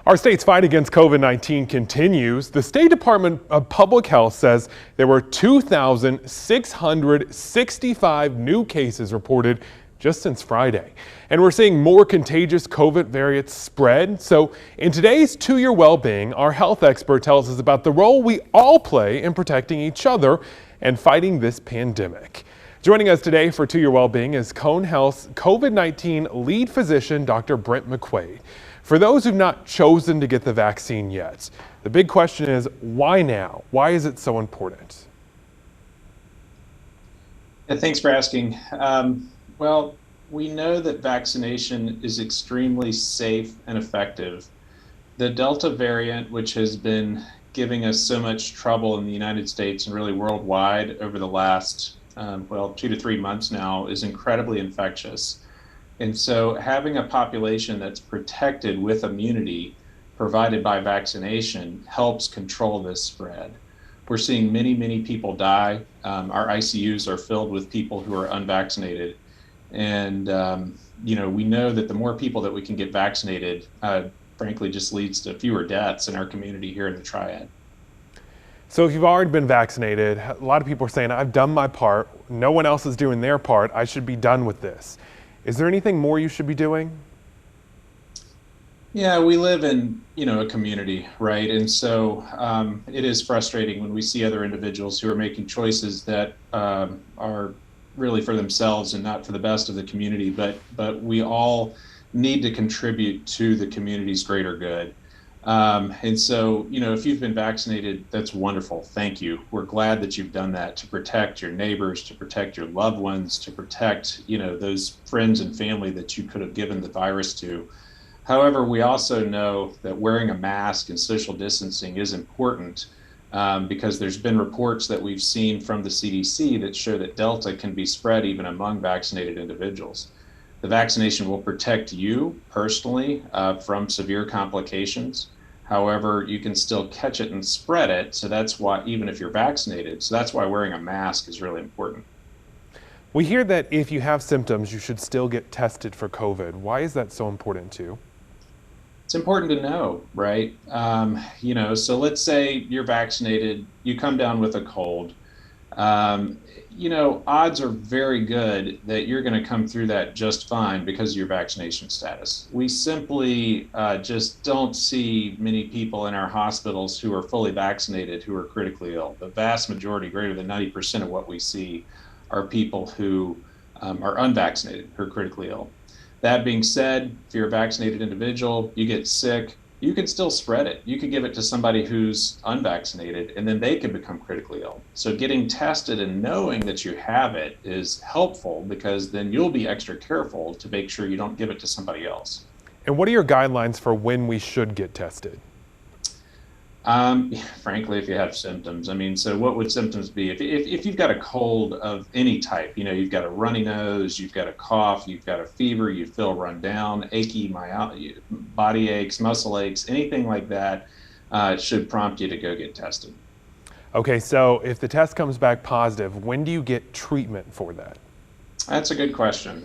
Our state's fight against COVID-19 continues. The State Department of Public Health says there were 2,665 new cases reported just since Friday. And we're seeing more contagious COVID variants spread. So in today's To Your Wellbeing, our health expert tells us about the role we all play in protecting each other and fighting this pandemic. Joining us today for To Your Wellbeing is Cone Health's COVID-19 lead physician, Dr. Brent McQuaid. For those who've not chosen to get the vaccine yet, the big question is, why now? Why is it so important? Yeah, thanks for asking. Well, we know that vaccination is extremely safe and effective. The Delta variant, which has been giving us so much trouble in the United States and really worldwide over the last 2 to 3 months now, is incredibly infectious. And so having a population that's protected with immunity provided by vaccination helps control this spread. We're seeing many people die. Our ICUs are filled with people who are unvaccinated. And we know that the more people that we can get vaccinated, frankly, just leads to fewer deaths in our community here in the Triad. So if you've already been vaccinated, a lot of people are saying, I've done my part, no one else is doing their part, I should be done with this. Is there anything more you should be doing? Yeah, we live in, a community, right? And so it is frustrating when we see other individuals who are making choices that are really for themselves and not for the best of the community, but we all need to contribute to the community's greater good. And so, if you've been vaccinated, that's wonderful. Thank you. We're glad that you've done that to protect your neighbors, to protect your loved ones, to protect, those friends and family that you could have given the virus to. However, we also know that wearing a mask and social distancing is important because there's been reports that we've seen from the CDC that show that Delta can be spread even among vaccinated individuals. The vaccination will protect you personally from severe complications. However, you can still catch it and spread it. So that's why, even if you're vaccinated, so that's why wearing a mask is really important. We hear that if you have symptoms, you should still get tested for COVID. Why is that so important to you? It's important to know, right? So let's say you're vaccinated, you come down with a cold. Odds are very good that you're going to come through that just fine because of your vaccination status. We simply just don't see many people in our hospitals who are fully vaccinated who are critically ill. The vast majority, greater than 90% of what we see, are people who are unvaccinated, who are critically ill. That being said, if you're a vaccinated individual, you get sick, you can still spread it. You could give it to somebody who's unvaccinated, and then they could become critically ill. So getting tested and knowing that you have it is helpful because then you'll be extra careful to make sure you don't give it to somebody else. And what are your guidelines for when we should get tested? Frankly, if you have symptoms, so what would symptoms be? If you've got a cold of any type, you've got a runny nose, you've got a cough, you've got a fever, you feel run down, achy, body aches, muscle aches, anything like that should prompt you to go get tested. Okay, so if the test comes back positive, when do you get treatment for that? That's a good question.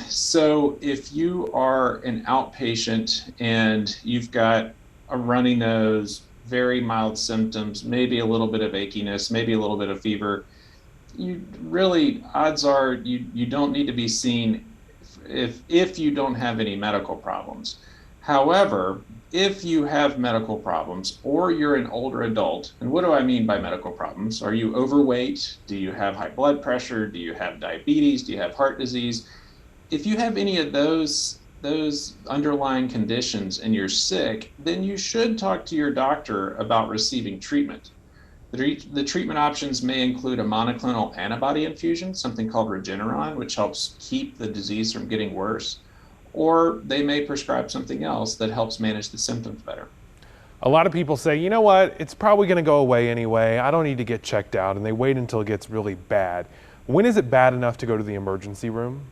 So if you are an outpatient and you've got a runny nose, very mild symptoms, maybe a little bit of achiness, maybe a little bit of fever, odds are you don't need to be seen if you don't have any medical problems. However, if you have medical problems or you're an older adult, and what do I mean by medical problems? Are you overweight? Do you have high blood pressure? Do you have diabetes? Do you have heart disease? If you have any of those underlying conditions and you're sick, then you should talk to your doctor about receiving treatment. The treatment options may include a monoclonal antibody infusion, something called Regeneron, which helps keep the disease from getting worse, or they may prescribe something else that helps manage the symptoms better. A lot of people say, you know what, it's probably going to go away anyway, I don't need to get checked out, and they wait until it gets really bad. When is it bad enough to go to the emergency room?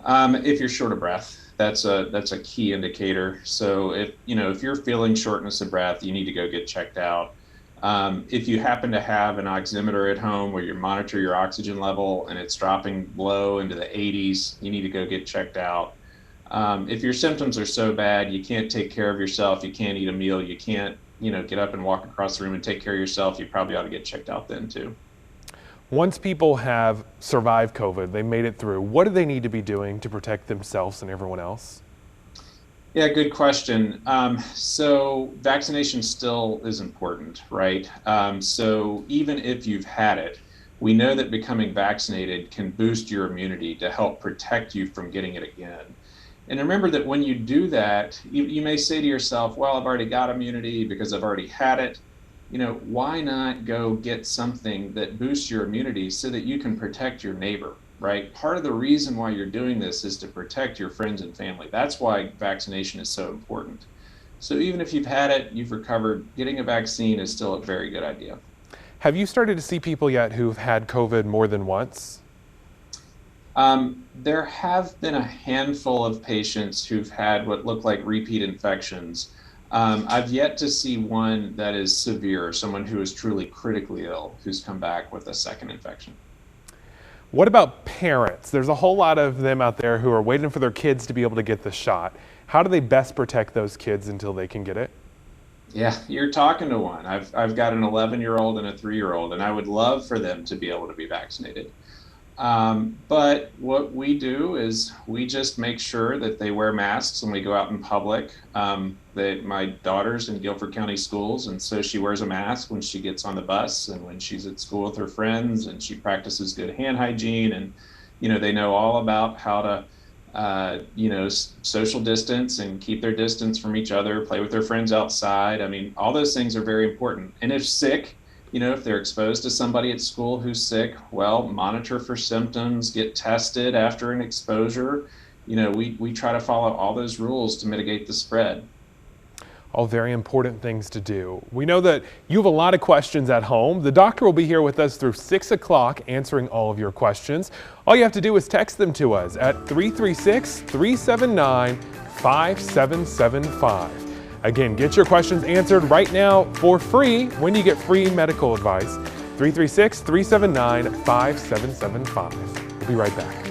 If you're short of breath, that's a key indicator. So if you're feeling shortness of breath, you need to go get checked out. If you happen to have an oximeter at home where you monitor your oxygen level and it's dropping low into the 80s, you need to go get checked out. If your symptoms are so bad, you can't take care of yourself, you can't eat a meal, you can't, get up and walk across the room and take care of yourself, you probably ought to get checked out then too. Once people have survived COVID, they made it through, what do they need to be doing to protect themselves and everyone else? Yeah, good question. So vaccination still is important, right? So even if you've had it, we know that becoming vaccinated can boost your immunity to help protect you from getting it again. And remember that when you do that, you may say to yourself, well, I've already got immunity because I've already had it. Why not go get something that boosts your immunity so that you can protect your neighbor, right? Part of the reason why you're doing this is to protect your friends and family. That's why vaccination is so important. So even if you've had it, you've recovered, getting a vaccine is still a very good idea. Have you started to see people yet who've had COVID more than once? There have been a handful of patients who've had what look like repeat infections. I've yet to see one that is severe, someone who is truly critically ill, who's come back with a second infection. What about parents? There's a whole lot of them out there who are waiting for their kids to be able to get the shot. How do they best protect those kids until they can get it? Yeah, you're talking to one. I've got an 11-year-old and a 3-year-old, and I would love for them to be able to be vaccinated. But what we do is we just make sure that they wear masks when we go out in public. My daughter's in Guilford County schools, and so she wears a mask when she gets on the bus and when she's at school with her friends, and she practices good hand hygiene. And they know all about how to social distance and keep their distance from each other, play with their friends outside. I mean, all those things are very important. And if sick, if they're exposed to somebody at school who's sick, well, monitor for symptoms, get tested after an exposure. We try to follow all those rules to mitigate the spread. All very important things to do. We know that you have a lot of questions at home. The doctor will be here with us through 6 o'clock answering all of your questions. All you have to do is text them to us at 336-379-5775. Again, get your questions answered right now for free when you get free medical advice. 336-379-5775. We'll be right back.